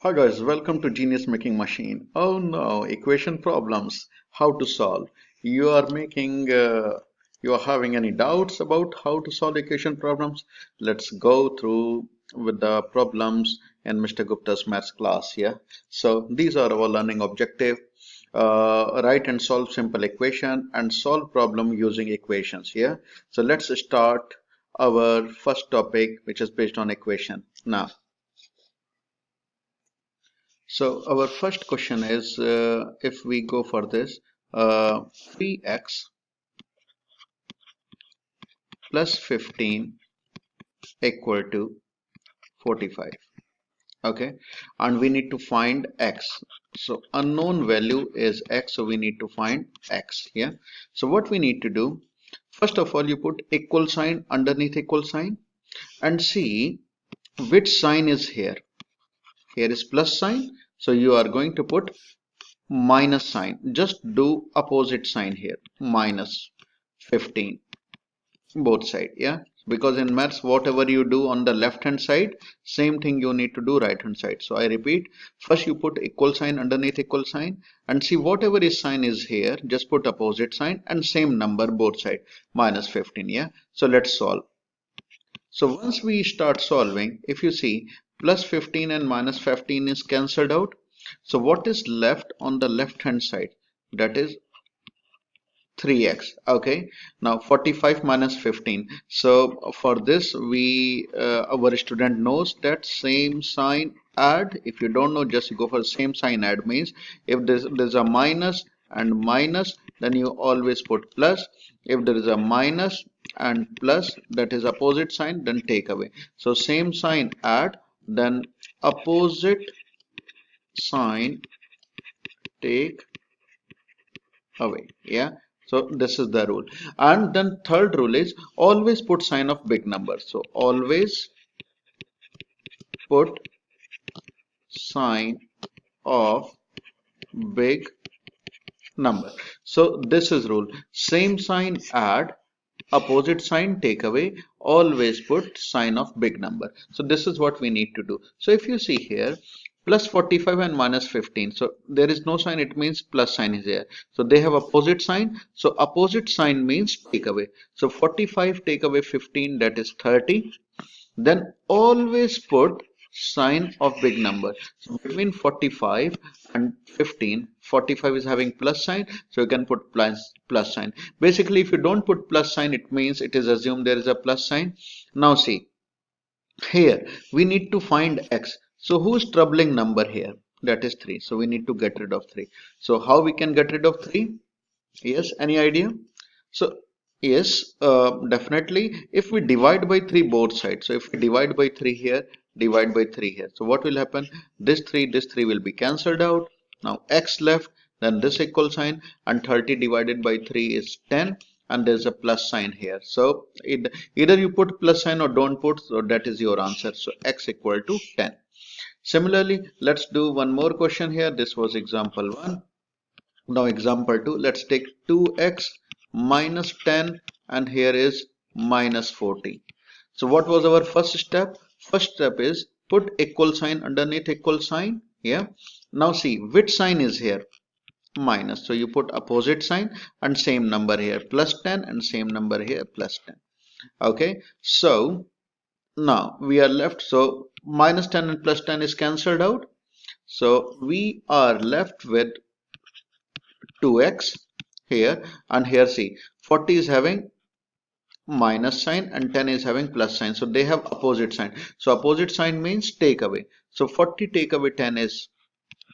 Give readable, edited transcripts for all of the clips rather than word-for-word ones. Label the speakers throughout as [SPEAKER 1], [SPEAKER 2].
[SPEAKER 1] Hi guys, welcome to Genius Making Machine. Oh no, equation problems, how to solve. You are making, you are having any doubts about how to solve equation problems? Let's go through with the problems in Mr. Gupta's maths class here. So these are our learning objective. Write and solve simple equation and solve problem using equations here. So let's start our first topic, which is based on equation. Now, so our first question is if we go for this 3x plus 15 equal to 45. Okay, and we need to find x. So unknown value is x, so we need to find x here. So what we need to do, first of all, you put equal sign underneath equal sign and see which sign is here. Here is plus sign, so you are going to put minus sign. Just do opposite sign here, minus 15 both side, yeah, because in maths whatever you do on the left hand side, same thing you need to do right hand side. So I repeat, first you put equal sign underneath equal sign and see whatever is sign is here, just put opposite sign and same number both side, minus 15. Yeah, so let's solve. So once we start solving, if you see, plus 15 and minus 15 is cancelled out. So what is left on the left hand side? That is 3x. Okay, now 45 minus 15. So for this we our student knows that same sign add. If you don't know, just go for same sign add. Means if there's a minus and minus, then you always put plus. If there is a minus and plus, that is opposite sign, then take away. So same sign add, then opposite sign take away. Yeah, so this is the rule. And then third rule is always put sign of big number. So always put sign of big number. So this is rule. Same sign add, opposite sign take away, always put sign of big number. So this is what we need to do. So if you see here, plus 45 and minus 15, so there is no sign, it means plus sign is there. So they have opposite sign, so opposite sign means take away. So 45 take away 15, that is 30. Then always put sign of big number. So between 45 and 15, 45 is having plus sign, so you can put plus sign. Basically, if you don't put plus sign, it means it is assumed there is a plus sign. Now see, here we need to find x. So whose troubling number here? That is 3. So we need to get rid of 3. So how we can get rid of 3? Yes, any idea? So yes, definitely if we divide by 3 both sides. So if we divide by 3 here, divide by 3 here. So what will happen? This 3 will be cancelled out. Now x left, then this equal sign, and 30 divided by 3 is 10, and there's a plus sign here. So either you put plus sign or don't put, so that is your answer. So x equal to 10. Similarly, let's do one more question here. This was example 1. Now example 2, let's take 2x minus 10 and here is minus 40. So what was our first step? First step is put equal sign underneath equal sign. Yeah. Now see which sign is here? Minus. So you put opposite sign and same number here, plus 10, and same number here, plus 10. Okay. So now we are left. So minus 10 and plus 10 is cancelled out. So we are left with 2x here, and here see 40 is having minus sign and 10 is having plus sign, so they have opposite sign. So opposite sign means take away. So 40 take away 10 is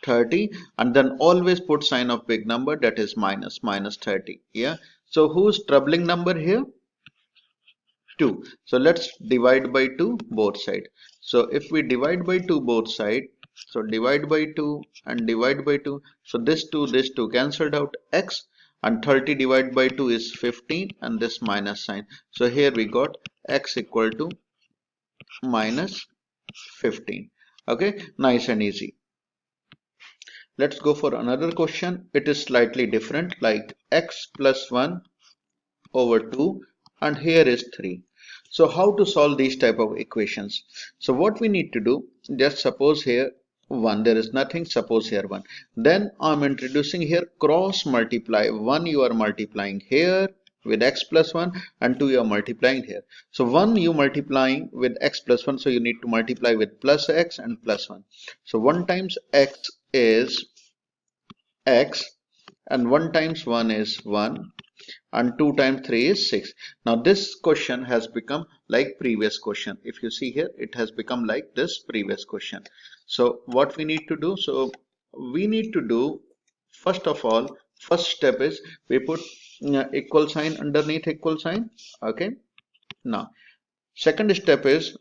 [SPEAKER 1] 30, and then always put sign of big number, that is minus 30. Yeah, so who's troubling number here? 2. So let's divide by 2 both side. So if we divide by 2 both side, so divide by 2 and divide by 2, so this 2 cancelled out, x, and 30 divided by 2 is 15, and this minus sign. So here we got x equal to minus 15. Okay, nice and easy. Let's go for another question. It is slightly different, like x plus 1 over 2, and here is 3. So how to solve these type of equations? So what we need to do, just suppose here 1. There is nothing. Suppose here 1. Then I'm introducing here cross multiply. 1 you are multiplying here with x plus 1, and 2 you are multiplying here. So 1 you multiplying with x plus 1, so you need to multiply with plus x and plus 1. So 1 times x is x, and 1 times 1 is 1, and 2 times 3 is 6. Now this question has become like previous question. If you see here, it has become like this previous question. So what we need to do? So we need to do, first of all, first step is we put equal sign underneath equal sign. Okay. Now second step is,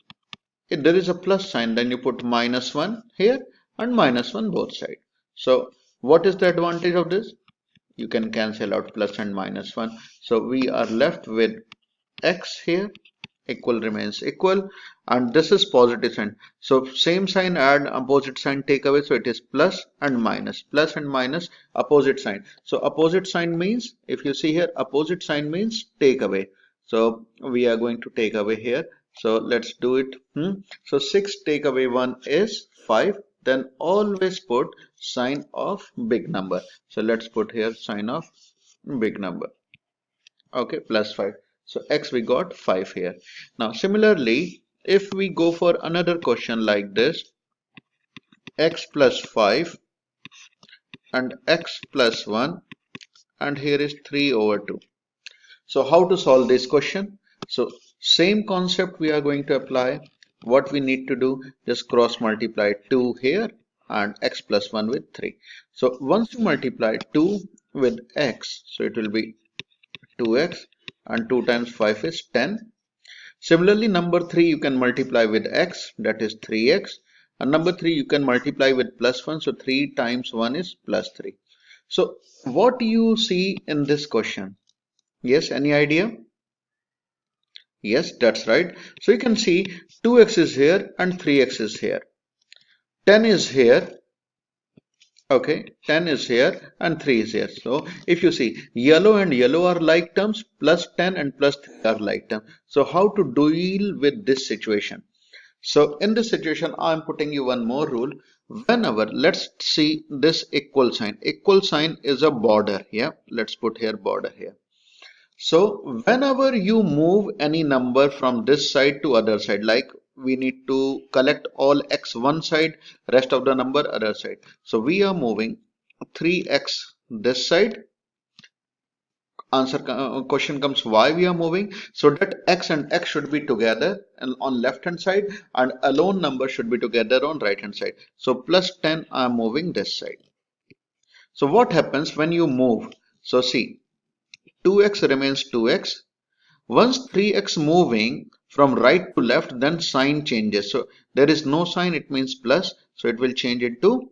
[SPEAKER 1] if there is a plus sign, then you put minus 1 here and minus 1 both sides. So what is the advantage of this? You can cancel out plus and minus 1. So we are left with x here, equal remains equal, and this is positive sign. So same sign add, opposite sign take away. So it is plus and minus, opposite sign. So opposite sign means, if you see here, opposite sign means take away. So we are going to take away here. So let's do it. So 6 take away 1 is 5. Then always put sign of big number. So let's put here sign of big number. Okay, plus 5. So x we got 5 here. Now similarly, if we go for another question like this, x plus 5 and x plus 1, and here is 3 over 2. So how to solve this question? So same concept we are going to apply. What we need to do, just cross multiply 2 here and x plus 1 with 3. So once you multiply 2 with x, so it will be 2x, and 2 times 5 is 10. Similarly, number 3 you can multiply with x, that is 3x, and number 3 you can multiply with plus 1, so 3 times 1 is plus 3. So what do you see in this question? Yes, any idea? Yes, that's right. So you can see 2x is here and 3x is here. 10 is here. Okay, 10 is here and 3 is here. So if you see, yellow and yellow are like terms, plus 10 and plus 3 are like terms. So how to deal with this situation? So in this situation, I'm putting you one more rule. Whenever, let's see this equal sign. Equal sign is a border. Yeah, let's put here border here. So whenever you move any number from this side to other side, like we need to collect all x one side, rest of the number other side. So we are moving 3x this side. Question comes, why we are moving? So that x and x should be together and on left hand side, and alone number should be together on right hand side. So plus 10 I am moving this side. So what happens when you move? So see, 2x remains 2x. Once 3x moving from right to left, then sign changes. So there is no sign, it means plus, so it will change it to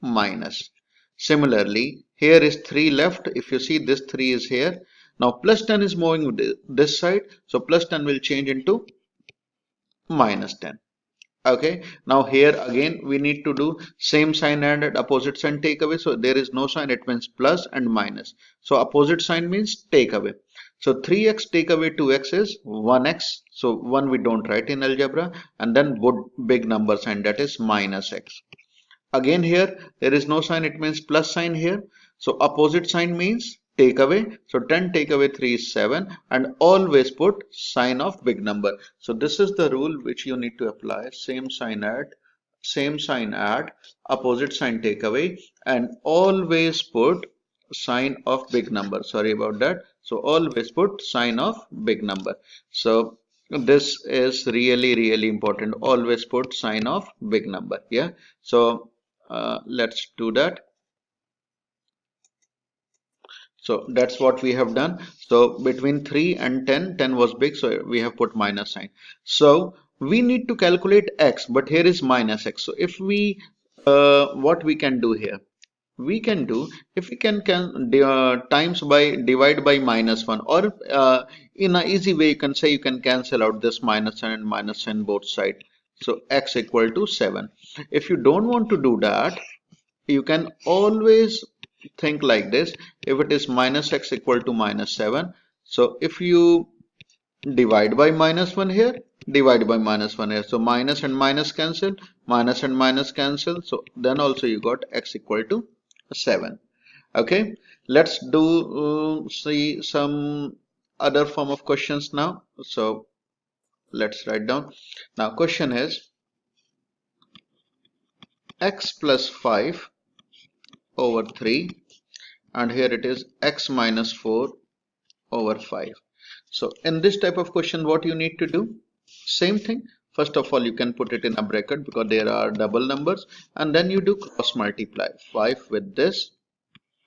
[SPEAKER 1] minus. Similarly, here is 3 left. If you see, this 3 is here. Now plus 10 is moving this side, so plus 10 will change into minus 10. Okay, now here again we need to do same sign and opposite sign take away. So there is no sign, it means plus and minus. So opposite sign means take away. So 3x take away 2x is 1x. So 1 we don't write in algebra, and then put big number sign, that is minus x. Again here there is no sign, it means plus sign here. So opposite sign means take away. So 10 take away 3 is 7, and always put sign of big number. So this is the rule which you need to apply. Same sign add, opposite sign take away, and always put sign of big number. Sorry about that. So always put sign of big number. So this is really important. Always put sign of big number. Yeah. So let's do that. So that's what we have done. So between 3 and 10, 10 was big, so we have put minus sign. So we need to calculate x, but here is minus x. So if we, what we can do here? We can do, if we can times by divide by minus 1, or in an easy way you can say you can cancel out this minus sign and minus sign both sides. So x equal to 7. If you don't want to do that, you can always think like this. If it is minus x equal to minus 7, so if you divide by minus 1 here, divide by minus 1 here. So minus and minus cancel, minus and minus cancel. So then also you got x equal to 7. Okay, let's do see some other form of questions now. So let's write down. Now question is x plus 5 over 3, and here it is x minus 4 over 5. So in this type of question, what you need to do? Same thing. First of all, you can put it in a bracket because there are double numbers, and then you do cross multiply 5 with this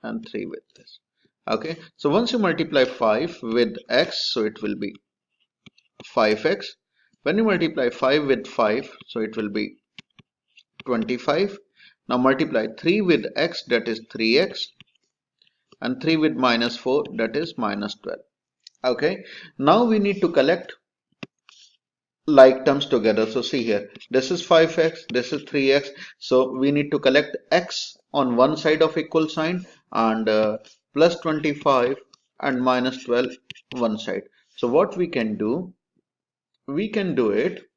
[SPEAKER 1] and 3 with this. Okay, so once you multiply 5 with x, so it will be 5x. When you multiply 5 with 5, so it will be 25. Now multiply 3 with x, that is 3x, and 3 with minus 4, that is minus 12. Okay, now we need to collect like terms together. So see here, this is 5x, this is 3x. So we need to collect x on one side of equal sign and plus 25 and minus 12 one side. So what we can do it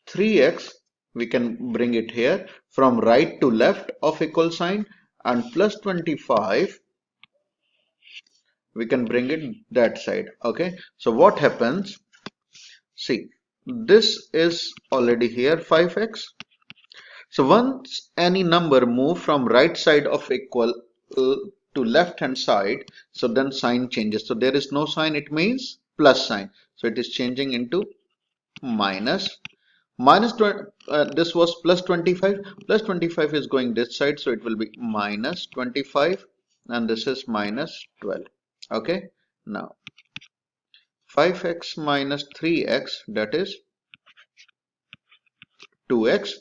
[SPEAKER 1] 3x, we can bring it here from right to left of equal sign, and plus 25 we can bring it that side. Okay, so what happens? See, this is already here 5x. So once any number move from right side of equal to left hand side, so then sign changes. So there is no sign, it means plus sign. So it is changing into minus. Minus 20, this was plus 25. Plus 25 is going this side, so it will be minus 25, and this is minus 12. Okay, now 5x minus 3x, that is 2x.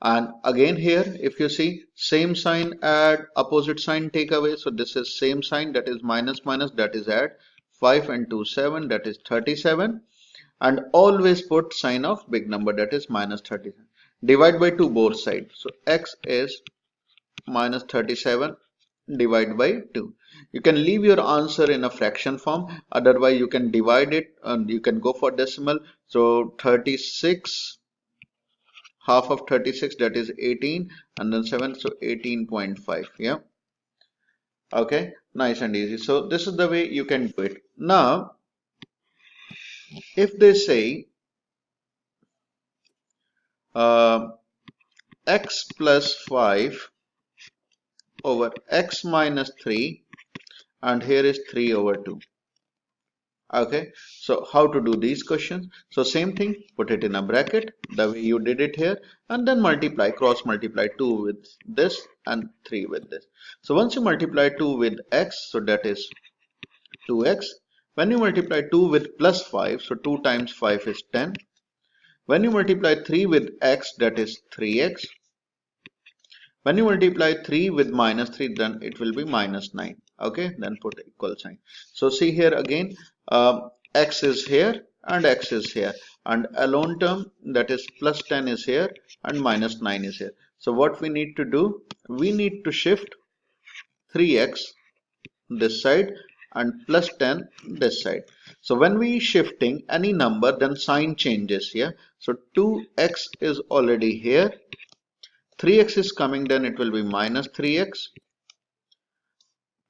[SPEAKER 1] And again here, if you see, same sign add, opposite sign take away. So this is same sign, that is minus minus, that is add. 5 and 2 7, that is 37. And always put sign of big number, that is minus 37. Divide by 2 both sides. So x is minus 37 divide by 2. You can leave your answer in a fraction form, otherwise you can divide it and you can go for decimal. So 36, half of 36, that is 18, and then 7, so 18.5. Yeah, okay, nice and easy. So this is the way you can do it. Now if they say x plus 5 over x minus 3, and here is 3 over 2. Okay, so how to do these questions? So same thing, put it in a bracket the way you did it here, and then multiply, cross multiply 2 with this and 3 with this. So once you multiply 2 with x, so that is 2x. When you multiply 2 with plus 5, so 2 times 5 is 10. When you multiply 3 with x, that is 3x. When you multiply 3 with minus 3, then it will be minus 9. Okay, then put equal sign. So see here again, x is here and x is here, and alone term, that is plus 10 is here and minus 9 is here. So what we need to do, we need to shift 3x this side and plus 10 this side. So when we shifting any number, then sign changes here. So 2x is already here, 3x is coming, then it will be minus 3x,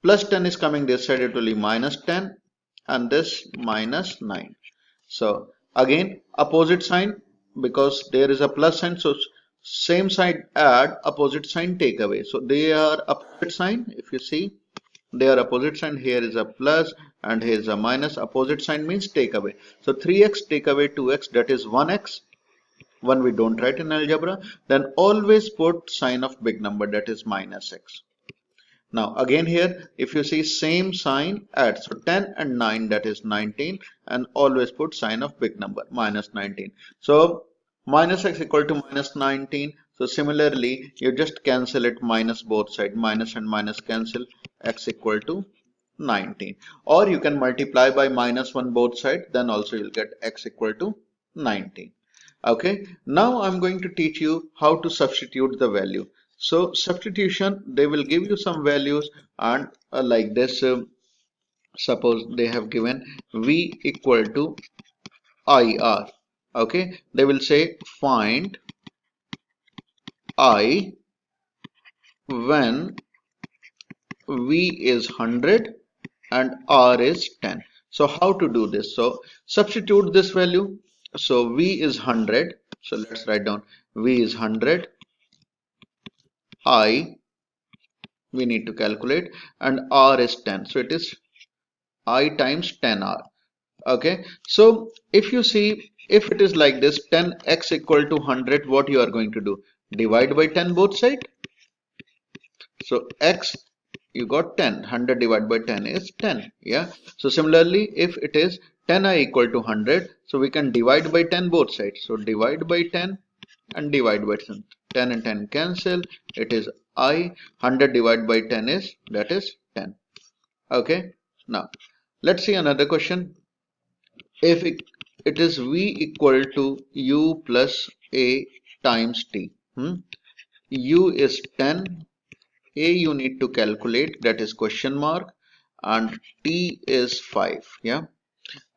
[SPEAKER 1] plus 10 is coming this side, it will be minus 10, and this minus 9. So again opposite sign, because there is a plus sign, so same side add, opposite sign take away. So they are opposite sign. If you see, they are opposite sign. Here is a plus and here is a minus. Opposite sign means take away. So 3x take away 2x, that is 1x. 1 we don't write in algebra. Then always put sign of big number, that is minus x. Now again here, if you see same sign add, so 10 and 9, that is 19, and always put sign of big number, minus 19. So minus x equal to minus 19. So similarly, you just cancel it, minus both sides, minus and minus cancel, x equal to 19. Or you can multiply by minus 1 both sides, then also you'll get x equal to 19. Okay, now I'm going to teach you how to substitute the value. So substitution, they will give you some values, and like this Suppose they have given V equal to IR. Okay, they will say find I when V is 100 and R is 10. So how to do this? So substitute this value. So V is 100. So let's write down V is 100. I we need to calculate, and R is 10. So it is I times 10R. Okay. So if you see, if it is like this, 10x equal to 100, what you are going to do? Divide by 10 both sides. So x, you got 10. 100 divided by 10 is 10. Yeah. So similarly, if it is 10I equal to 100, so we can divide by 10 both sides. So divide by 10 and divide by 10. 10 and 10 cancel. It is I. 100 divided by 10 is, that is 10. Okay. Now let's see another question. If it is V equal to U plus A times T. U is 10. A you need to calculate, that is question mark, and T is 5. Yeah.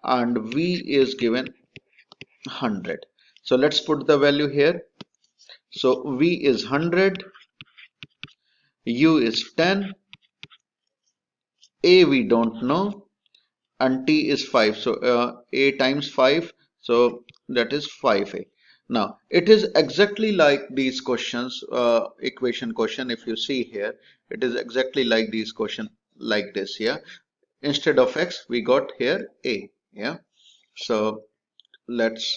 [SPEAKER 1] And V is given 100. So let's put the value here. So V is 100, U is 10, A we don't know, and T is 5. So A times 5, so that is 5A. Now it is exactly like these questions, equation question. If you see here, it is exactly like these question like this. Yeah. Instead of X, we got here A. Yeah. So let's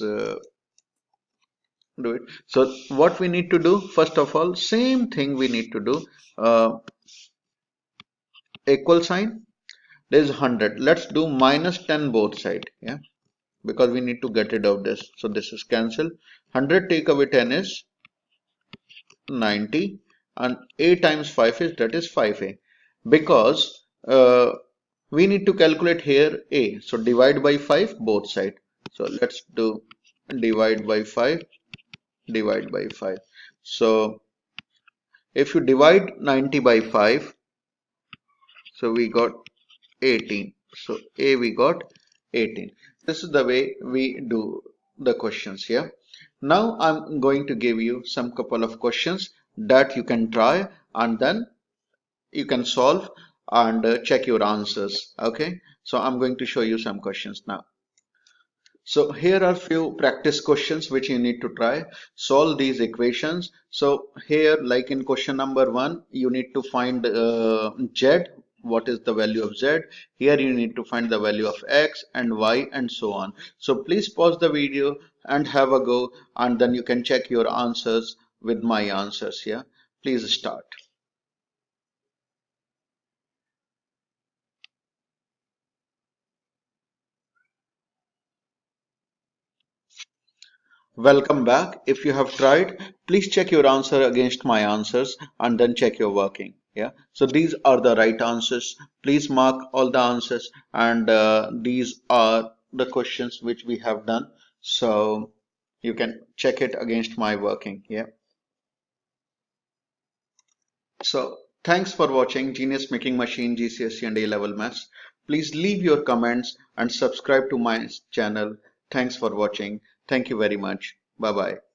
[SPEAKER 1] do it. So what we need to do, first of all, same thing we need to do. Equal sign, there is 100. Let's do minus 10 both side. Yeah, because we need to get rid of this. So this is cancel. 100 take away 10 is 90, and A times 5 is, that is 5A. Because we need to calculate here A. So divide by 5 both side. So let's do divide by 5, divide by 5. So if you divide 90 by 5, so we got 18. So A we got 18. This is the way we do the questions here. Now I'm going to give you some couple of questions that you can try, and then you can solve and check your answers. Okay. So I'm going to show you some questions now. So here are few practice questions which you need to try. Solve these equations. So here, like in question number 1, you need to find z. What is the value of z? Here you need to find the value of x and y and so on. So please pause the video and have a go, and then you can check your answers with my answers here. Please start. Welcome back. If you have tried, please check your answer against my answers and then check your working. Yeah. So these are the right answers. Please mark all the answers, and these are the questions which we have done. So you can check it against my working. Yeah. So thanks for watching Genius Making Machine GCSE and A-Level Maths. Please leave your comments and subscribe to my channel. Thanks for watching. Thank you very much. Bye bye.